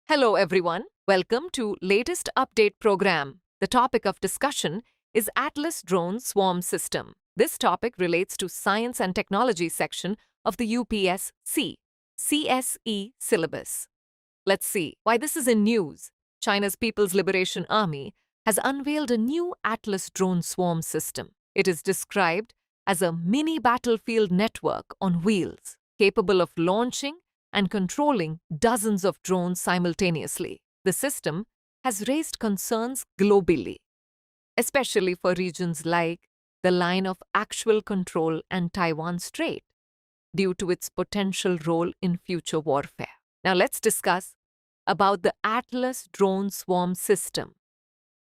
Hello everyone, welcome to latest update program. The topic of discussion is Atlas Drone Swarm System. This topic relates to Science and Technology section of the UPSC CSE syllabus. Let's see why this is in news. China's People's Liberation Army has unveiled a new Atlas Drone Swarm System. It is described as a mini battlefield network on wheels, capable of launching and controlling dozens of drones simultaneously. The system has raised concerns globally, especially for regions like the line of actual control and Taiwan Strait, due to its potential role in future warfare. Now let's discuss about the Atlas Drone Swarm System.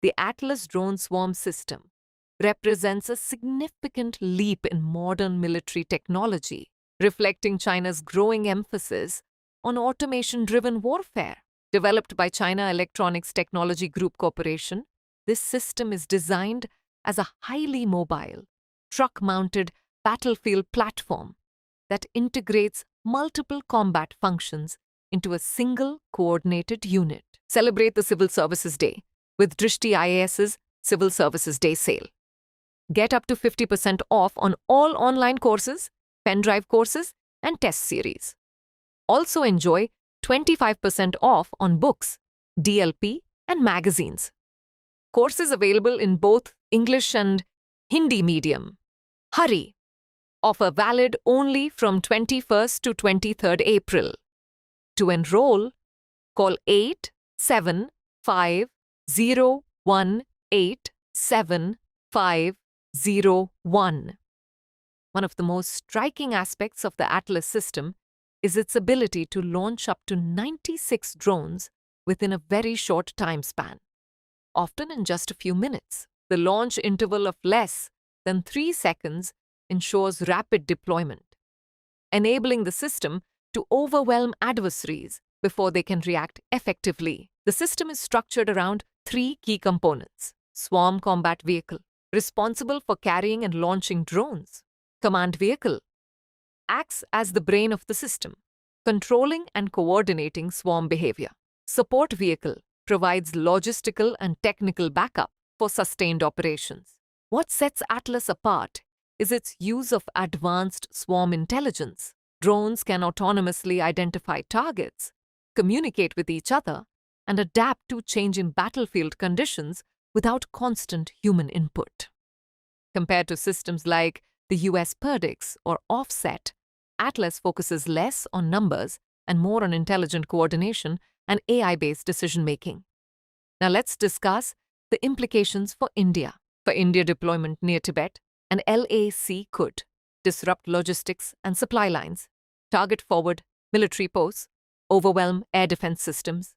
The Atlas Drone Swarm System represents a significant leap in modern military technology, reflecting China's growing emphasis on automation-driven warfare. Developed by China Electronics Technology Group Corporation, this system is designed as a highly mobile, truck-mounted battlefield platform that integrates multiple combat functions into a single coordinated unit. Celebrate the Civil Services Day with Drishti IAS's Civil Services Day sale. Get up to 50% off on all online courses, pen drive courses, and test series. Also enjoy 25% off on books, DLP, and magazines. Courses available in both English and Hindi medium. Hurry! Offer valid only from 21st to 23rd April. To enroll, call 875018751. One of the most striking aspects of the Atlas system is its ability to launch up to 96 drones within a very short time span, often in just a few minutes. The launch interval of less than 3 seconds ensures rapid deployment, enabling the system to overwhelm adversaries before they can react effectively. The system is structured around 3 key components: Swarm Combat Vehicle, responsible for carrying and launching drones; Command Vehicle acts as the brain of the system, controlling and coordinating swarm behavior; Support Vehicle provides logistical and technical backup for sustained operations. What sets Atlas apart is its use of advanced swarm intelligence. Drones can autonomously identify targets, communicate with each other, and adapt to changing battlefield conditions without constant human input. Compared to systems like the US Perdix or Offset, Atlas focuses less on numbers and more on intelligent coordination and AI-based decision-making. Now let's discuss the implications for India. For India deployment near Tibet, an LAC could disrupt logistics and supply lines, target forward military posts, overwhelm air defense systems.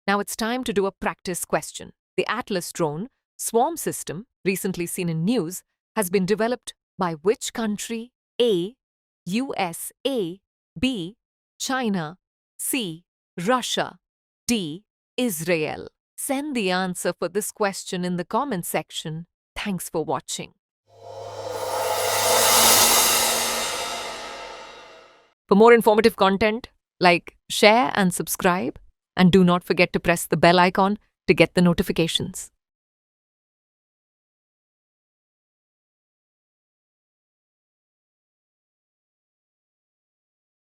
Now it's time to do a practice question. The Atlas drone swarm system, recently seen in news, has been developed by which country? A. USA, B. China, C. Russia, D. Israel. Send the answer for this question in the comment section. Thanks for watching. For more informative content, like, share and subscribe, and do not forget to press the bell icon to get the notifications.